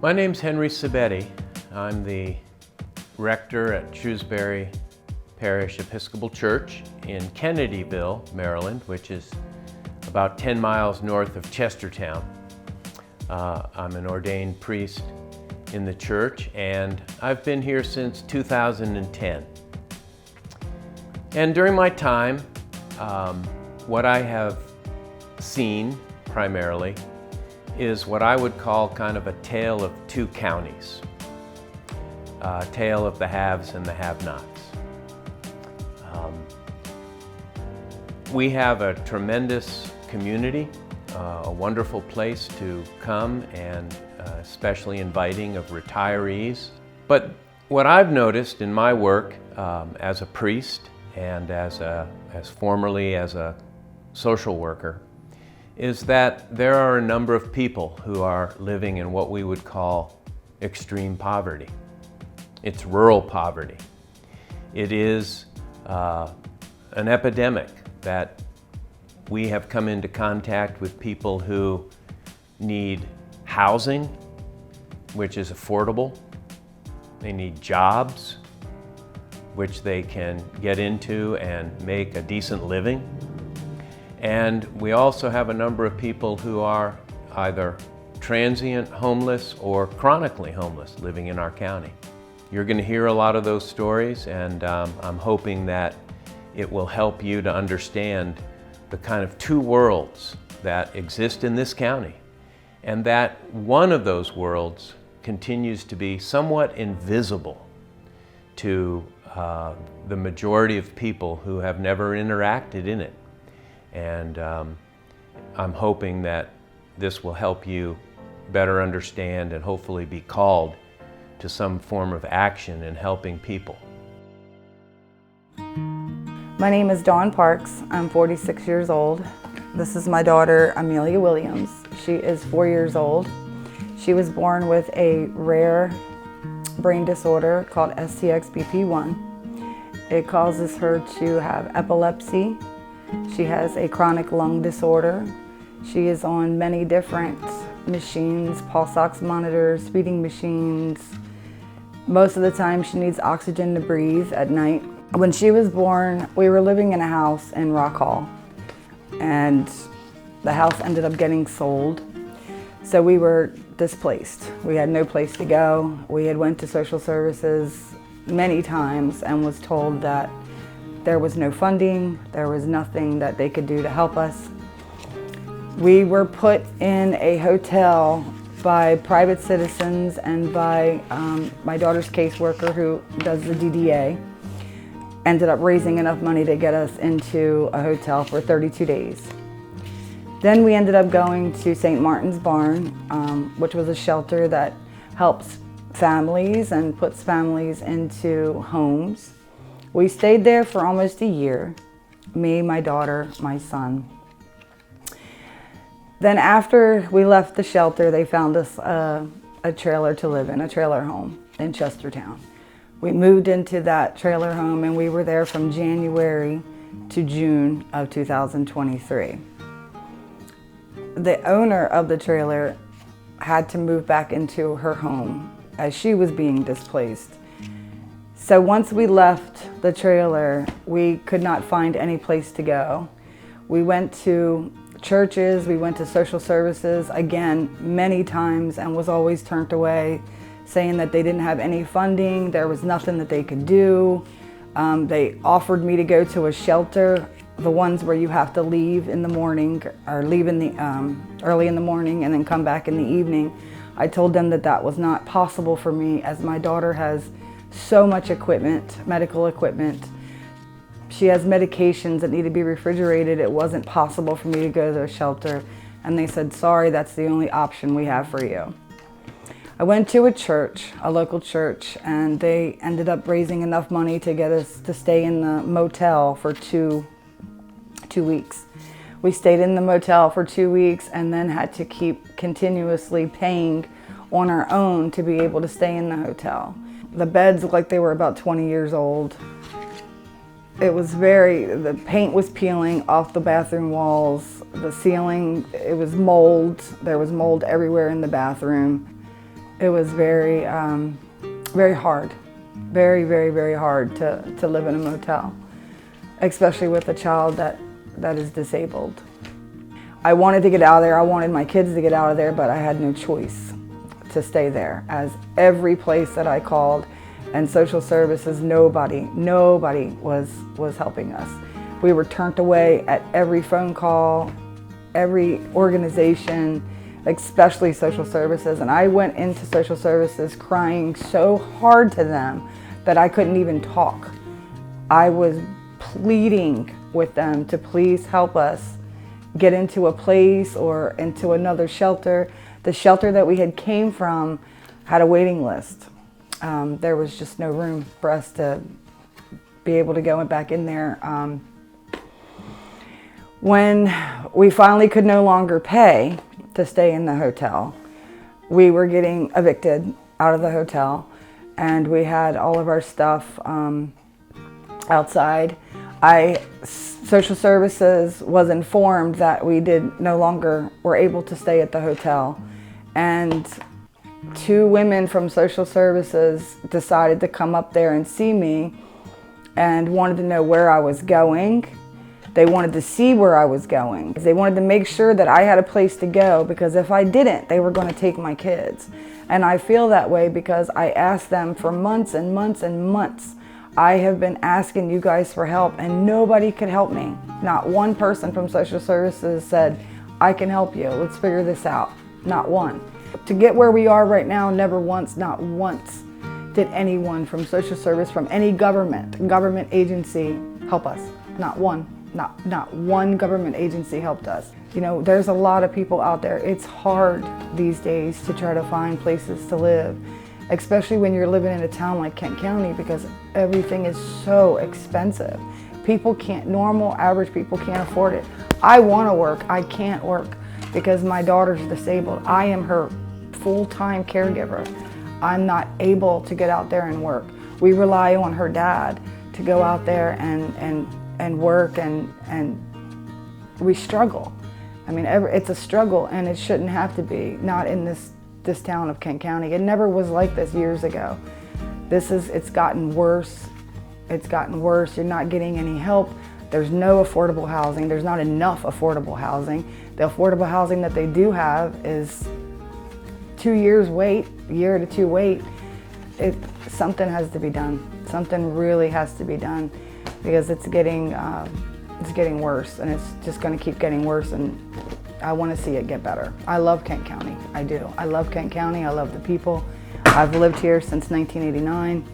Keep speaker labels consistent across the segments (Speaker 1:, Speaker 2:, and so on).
Speaker 1: My name's Henry Sabetti. I'm the rector at Shrewsbury Parish Episcopal Church in Kennedyville, Maryland, which is about 10 miles north of Chestertown. I'm an ordained priest in the church, and I've been here since 2010. And during my time, what I have seen primarily is what I would call kind of a tale of two counties, a tale of the haves and the have-nots. We have a tremendous community, a wonderful place to come, and especially inviting of retirees. But what I've noticed in my work as a priest and as formerly as a social worker is that there are a number of people who are living in what we would call extreme poverty. It's rural poverty. It is an epidemic that we have come into contact with people who need housing, which is affordable. They need jobs, which they can get into and make a decent living. And we also have a number of people who are either transient homeless or chronically homeless living in our county. You're going to hear a lot of those stories, and I'm hoping that it will help you to understand the kind of two worlds that exist in this county, and that one of those worlds continues to be somewhat invisible to the majority of people who have never interacted in it. And I'm hoping that this will help you better understand and hopefully be called to some form of action in helping people.
Speaker 2: My name is Dawn Parks. I'm 46 years old. This is my daughter, Amelia Williams. She is 4 years old. She was born with a rare brain disorder called STXBP1. It causes her to have epilepsy. She has a chronic lung disorder. She is on many different machines, pulse ox monitors, feeding machines. Most of the time she needs oxygen to breathe at night. When she was born, we were living in a house in Rock Hall, and the house ended up getting sold. So we were displaced. We had no place to go. We had went to social services many times and was told that there was no funding, there was nothing that they could do to help us. We were put in a hotel by private citizens and by my daughter's caseworker who does the DDA. Ended up raising enough money to get us into a hotel for 32 days. Then we ended up going to St. Martin's Barn, which was a shelter that helps families and puts families into homes. We stayed there for almost a year, me, my daughter, my son. Then after we left the shelter, they found us a trailer to live in, a trailer home in Chestertown. We moved into that trailer home and we were there from January to June of 2023. The owner of the trailer had to move back into her home as she was being displaced. So once we left the trailer, we could not find any place to go. We went to churches, we went to social services, again, many times, and was always turned away, saying that they didn't have any funding, there was nothing that they could do. They offered me to go to a shelter, the ones where you have to leave in the morning, or leave in the early in the morning and then come back in the evening. I told them that that was not possible for me, as my daughter has so much equipment, medical equipment. She has medications that need to be refrigerated. It wasn't possible for me to go to a shelter. And they said, sorry, that's the only option we have for you. I went to a church, a local church, and they ended up raising enough money to get us to stay in the motel for two weeks. We stayed in the motel for 2 weeks and then had to keep continuously paying on our own to be able to stay in the hotel. The beds looked like they were about 20 years old. The paint was peeling off the bathroom walls, the ceiling, it was mold. There was mold everywhere in the bathroom. It was very, very hard. Very, very, very hard to live in a motel, especially with a child that is disabled. I wanted to get out of there. I wanted my kids to get out of there, but I had no choice to stay there, as every place that I called and social services, nobody was helping us. We were turned away at every phone call, every organization, especially social services. And I went into social services crying so hard to them that I couldn't even talk. I was pleading with them to please help us get into a place or into another shelter. The shelter that we had came from had a waiting list. There was just no room for us to be able to go back in there. When we finally could no longer pay to stay in the hotel, we were getting evicted out of the hotel, and we had all of our stuff outside. Social services was informed that we no longer were able to stay at the hotel, and 2 women from social services decided to come up there and see me and wanted to know where I was going. They wanted to see where I was going. They wanted to make sure that I had a place to go, because if I didn't, they were going to take my kids. And I feel that way because I asked them for months and months and months. I have been asking you guys for help, and nobody could help me. Not one person from social services said, I can help you, let's figure this out. Not one. To get where we are right now, never once, not once, did anyone from social service, from any government agency help us. Not one. Not one government agency helped us. You know, there's a lot of people out there. It's hard these days to try to find places to live, especially when you're living in a town like Kent County, because everything is so expensive. People can't, normal, average people can't afford it. I want to work, I can't work because my daughter's disabled. I am her full-time caregiver. I'm not able to get out there and work. We rely on her dad to go out there and work, and we struggle. I mean, it's a struggle, and it shouldn't have to be, not in this town of Kent County. It never was like this years ago. It's gotten worse. It's gotten worse. You're not getting any help. There's no affordable housing. There's not enough affordable housing. The affordable housing that they do have is 2 years wait, a year to 2 wait. Something has to be done. Something really has to be done, because it's getting worse, and it's just going to keep getting worse, and I want to see it get better. I love Kent County. I do. I love Kent County. I love the people. I've lived here since 1989.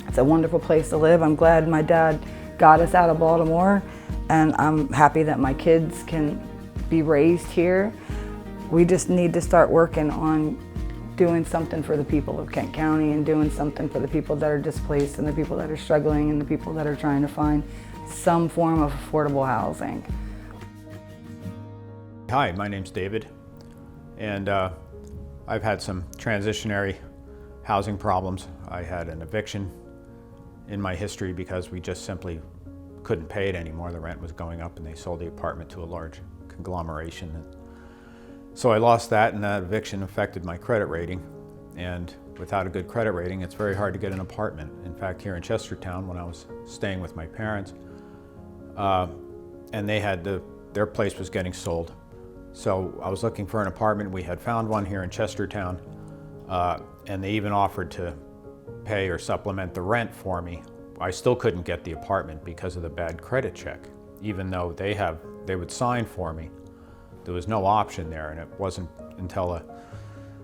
Speaker 2: It's a wonderful place to live. I'm glad my dad got us out of Baltimore, and I'm happy that my kids can be raised here. We just need to start working on doing something for the people of Kent County, and doing something for the people that are displaced, and the people that are struggling, and the people that are trying to find some form of affordable housing.
Speaker 3: Hi, my name's David, and I've had some transitionary housing problems. I had an eviction in my history because we just simply couldn't pay it anymore. The rent was going up, and they sold the apartment to a large conglomeration. So I lost that, and that eviction affected my credit rating. And without a good credit rating, it's very hard to get an apartment. In fact, here in Chestertown, when I was staying with my parents, and they had their place was getting sold. So I was looking for an apartment. We had found one here in Chestertown, and they even offered to pay or supplement the rent for me. I still couldn't get the apartment because of the bad credit check, even though they would sign for me. There was no option there, and it wasn't until a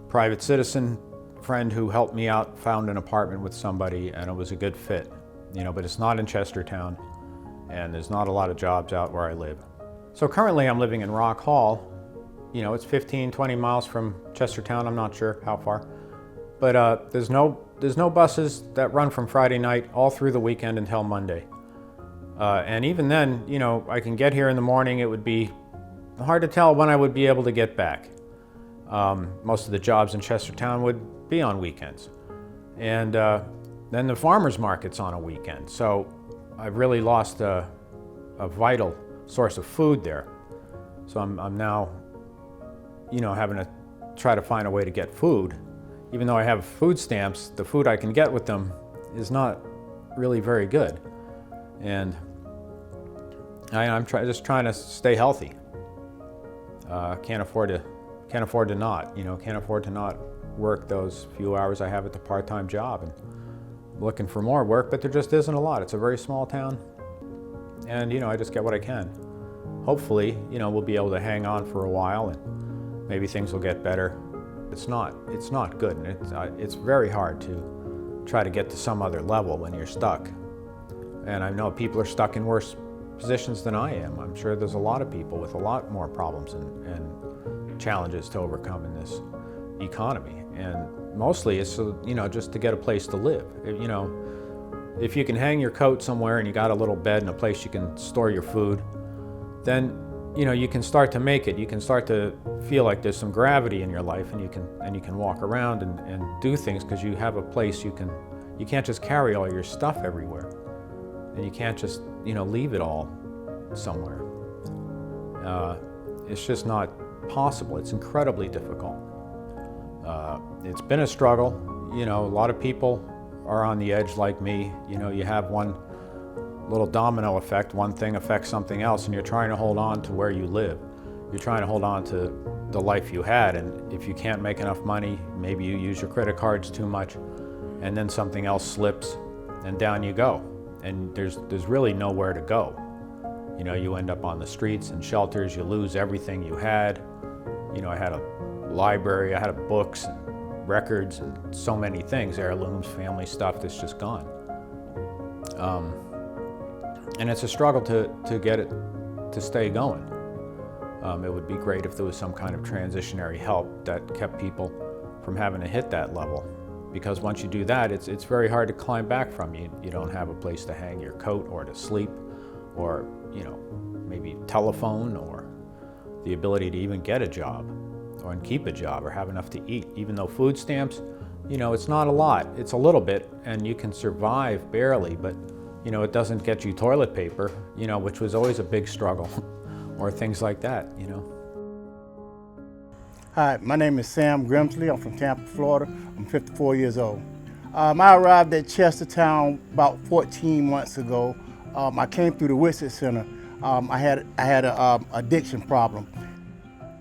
Speaker 3: private citizen friend who helped me out found an apartment with somebody, and it was a good fit. You know, but it's not in Chestertown, and there's not a lot of jobs out where I live. So currently I'm living in Rock Hall. You know, it's 15, 20 miles from Chestertown. I'm not sure how far, but there's no buses that run from Friday night all through the weekend until Monday. And even then, you know, I can get here in the morning. It would be hard to tell when I would be able to get back. Most of the jobs in Chestertown would be on weekends. And then the farmer's market's on a weekend. So I've really lost a vital source of food there. So I'm now, you know, having to try to find a way to get food even though I have food stamps, the food I can get with them is not really very good. And I'm just trying to stay healthy. Can't afford to not, can't afford to not work those few hours I have at the part-time job. And I'm looking for more work, but there just isn't a lot. It's a very small town, and I just get what I can. Hopefully, we'll be able to hang on for a while, and maybe things will get better. It's not good, and it's very hard to try to get to some other level when you're stuck. And I know people are stuck in worse positions than I am. I'm sure there's a lot of people with a lot more problems and challenges to overcome in this economy. And mostly it's just to get a place to live. If you can hang your coat somewhere and you got a little bed and a place you can store your food, then you can start to make it. You can start to feel like there's some gravity in your life, and you can walk around and do things because you have a place you can't just carry all your stuff everywhere. And you can't just, leave it all somewhere. It's just not possible. It's incredibly difficult. It's been a struggle. A lot of people are on the edge like me. You have one little domino effect. One thing affects something else, and you're trying to hold on to where you live. You're trying to hold on to the life you had, and if you can't make enough money, maybe you use your credit cards too much, and then something else slips, and down you go. And there's really nowhere to go. You end up on the streets and shelters. You lose everything you had. I had a library, I had books and records and so many things, heirlooms, family stuff that's just gone. And it's a struggle to get it to stay going. It would be great if there was some kind of transitionary help that kept people from having to hit that level. Because once you do that, it's very hard to climb back from. You don't have a place to hang your coat or to sleep, or maybe telephone, or the ability to even get a job or keep a job or have enough to eat. Even though food stamps, it's not a lot. It's a little bit, and you can survive barely, but it doesn't get you toilet paper, which was always a big struggle, or things like that,
Speaker 4: Hi, my name is Sam Grimsley. I'm from Tampa, Florida. I'm 54 years old. I arrived at Chestertown about 14 months ago. I came through the H.O.Y.A.S Center. I had an addiction problem.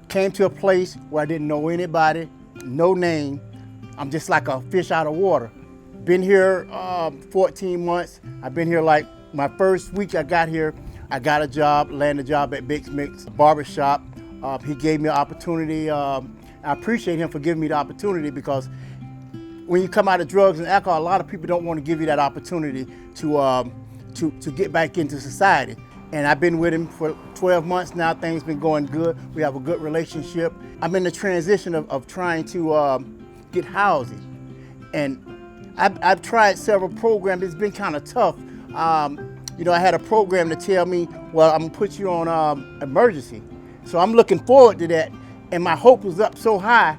Speaker 4: Came to a place where I didn't know anybody, no name. I'm just like a fish out of water. Been here 14 months. I've been here like my first week I got here. I got a job, landed a job at Big Mix Barbershop. He gave me an opportunity. I appreciate him for giving me the opportunity, because when you come out of drugs and alcohol, a lot of people don't want to give you that opportunity to get back into society. And I've been with him for 12 months now. Things been going good. We have a good relationship. I'm in the transition of trying to get housing. And I've tried several programs. It's been kind of tough. I had a program to tell me, well, I'm gonna put you on emergency. So I'm looking forward to that, and my hope was up so high,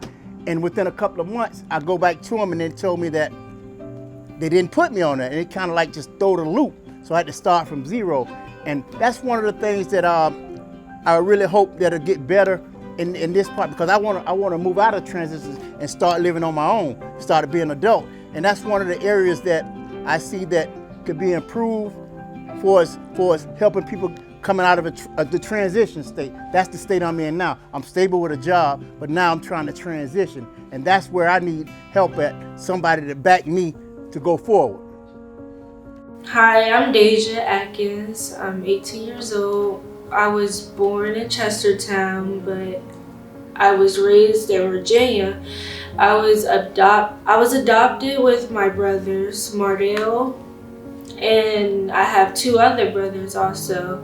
Speaker 4: and within a couple of months, I go back to them, and they told me that they didn't put me on that, and it kind of like just threw the loop. So I had to start from zero, and that's one of the things that I really hope that'll get better in this part, because I want to move out of transitions and start living on my own, start to be an adult, and that's one of the areas that I see that could be improved for us helping people coming out of the transition state. That's the state I'm in now. I'm stable with a job, but now I'm trying to transition. And that's where I need help at, somebody to back me to go forward.
Speaker 5: Hi, I'm Deja H.O.Y.A.S. I'm 18 years old. I was born in Chestertown, but I was raised in Virginia. I was adopted with my brothers, Mardale, and I have two other brothers also.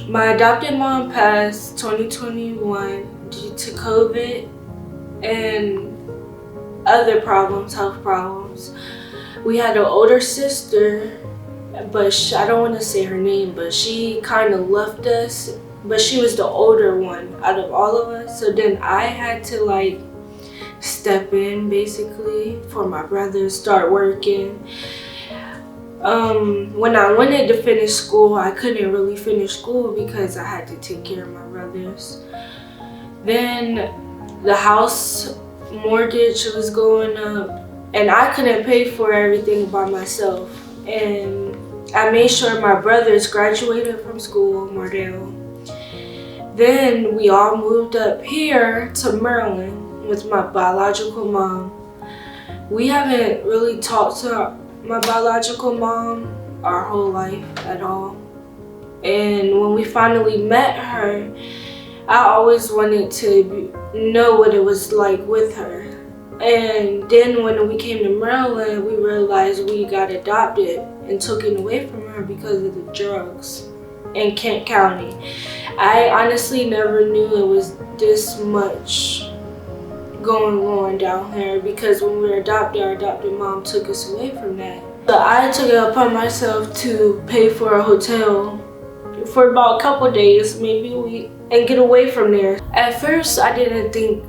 Speaker 5: My adopted mom passed 2021 due to COVID and other problems, health problems. We had an older sister, but I don't want to say her name, but she kind of left us, but she was the older one out of all of us. So then I had to step in basically for my brother, start working. When I wanted to finish school, I couldn't really finish school because I had to take care of my brothers. Then the house mortgage was going up, and I couldn't pay for everything by myself. And I made sure my brothers graduated from school in Mardale. Then we all moved up here to Maryland with my biological mom. We haven't really talked to my biological mom our whole life at all. And when we finally met her, I always wanted to know what it was like with her. And then when we came to Maryland, we realized we got adopted and taken away from her because of the drugs in Kent County. I honestly never knew it was this much going on down here, because when we were adopted, our adopted mom took us away from that. But I took it upon myself to pay for a hotel for about a couple days, maybe a week, and get away from there. At first, I didn't think,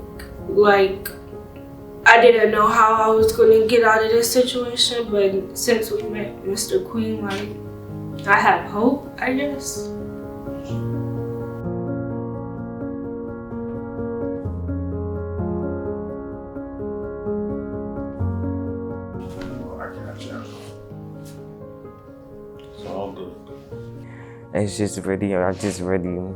Speaker 5: I didn't know how I was going to get out of this situation, but since we met Mr. Queen, I have hope, I guess.
Speaker 6: It's just really, I just really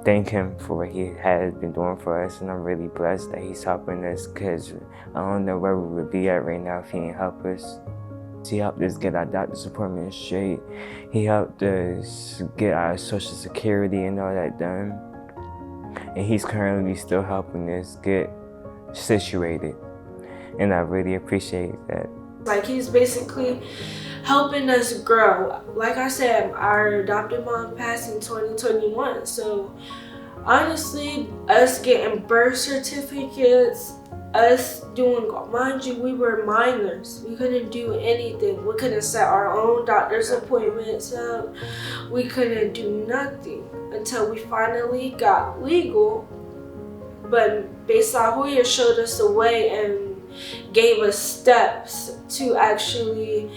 Speaker 6: thank him for what he has been doing for us, and I'm really blessed that he's helping us, because I don't know where we would be at right now if he didn't help us. He helped us get our doctor's appointment straight. He helped us get our Social Security and all that done. And he's currently still helping us get situated. And I really appreciate that.
Speaker 5: He's basically helping us grow. Like I said, our adopted mom passed in 2021. So honestly, us getting birth certificates, us doing, mind you, we were minors. We couldn't do anything. We couldn't set our own doctor's appointments up. We couldn't do nothing until we finally got legal. But Bayside H.O.Y.A.S showed us the way and gave us steps to actually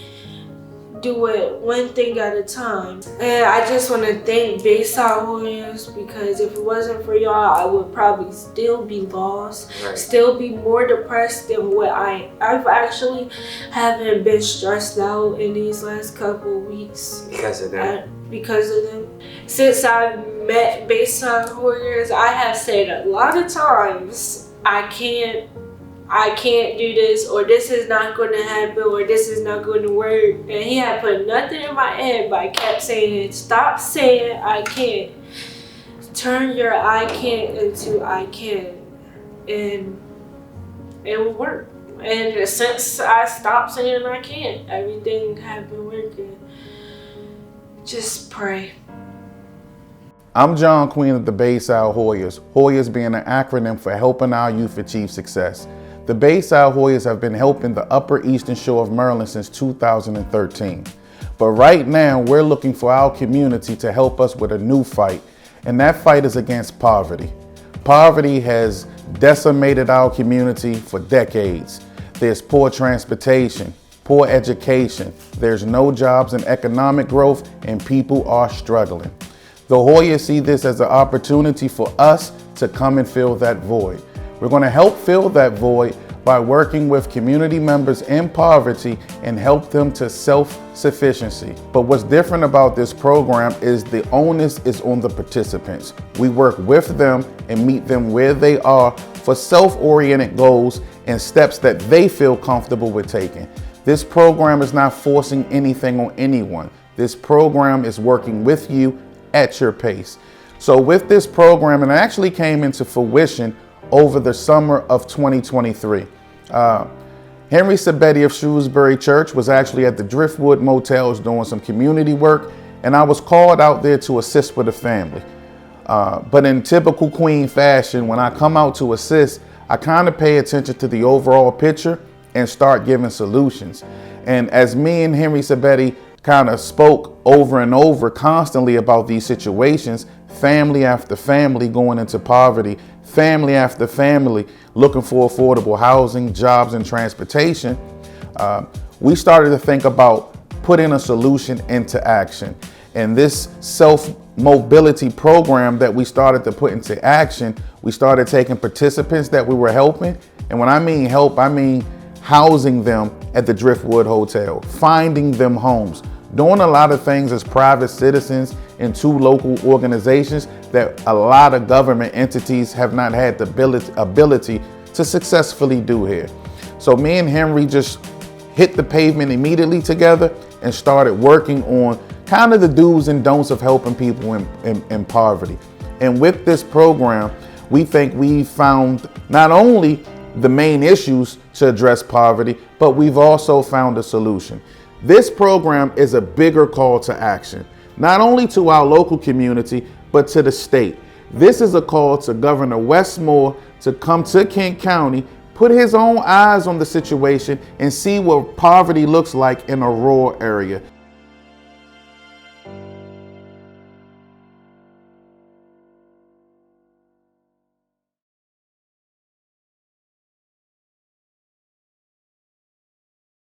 Speaker 5: do it one thing at a time. And I just want to thank Bayside H.O.Y.A.S, because if it wasn't for y'all, I would probably still be lost, still be more depressed than what I've actually haven't been stressed out in these last couple of weeks.
Speaker 6: Because of them?
Speaker 5: Because of them. Since I met Bayside H.O.Y.A.S, I have said a lot of times, I can't do this, or this is not going to happen, or this is not going to work. And he had put nothing in my head, but I kept saying, stop saying I can't. Turn your I can't into I can. And it will work. And since I stopped saying I can't, everything has been working. Just pray.
Speaker 7: I'm John Queen of the Bayside H.O.Y.A.S. H.O.Y.A.S being an acronym for Helping Our Youth Achieve Success. The Bayside H.O.Y.A.S have been helping the Upper Eastern Shore of Maryland since 2013. But right now, we're looking for our community to help us with a new fight, and that fight is against poverty. Poverty has decimated our community for decades. There's poor transportation, poor education, there's no jobs and economic growth, and people are struggling. The H.O.Y.A.S see this as an opportunity for us to come and fill that void. We're going to help fill that void by working with community members in poverty and help them to self-sufficiency. But what's different about this program is the onus is on the participants. We work with them and meet them where they are for self-oriented goals and steps that they feel comfortable with taking. This program is not forcing anything on anyone. This program is working with you at your pace. So with this program, and it actually came into fruition over the summer of 2023. Henry Sabetti of Shrewsbury Church was actually at the Driftwood Motels doing some community work, and I was called out there to assist with the family. But in typical Queen fashion, when I come out to assist, I kind of pay attention to the overall picture and start giving solutions. And as me and Henry Sabetti kind of spoke over and over constantly about these situations, family after family going into poverty, family after family looking for affordable housing, jobs, and transportation, we started to think about putting a solution into action. And this self-mobility program that we started to put into action, we started taking participants that we were helping And when I mean help, I mean housing them at the Driftwood Hotel, finding them homes, doing a lot of things as private citizens in 2 local organizations that a lot of government entities have not had the ability to successfully do here. So me and Henry just hit the pavement immediately together and started working on kind of the do's and don'ts of helping people in poverty. And with this program, we think we found not only the main issues to address poverty, but we've also found a solution. This program is a bigger call to action, not only to our local community, but to the state. This is a call to Governor Wes Moore to come to Kent County, put his own eyes on the situation and see what poverty looks like in a rural area.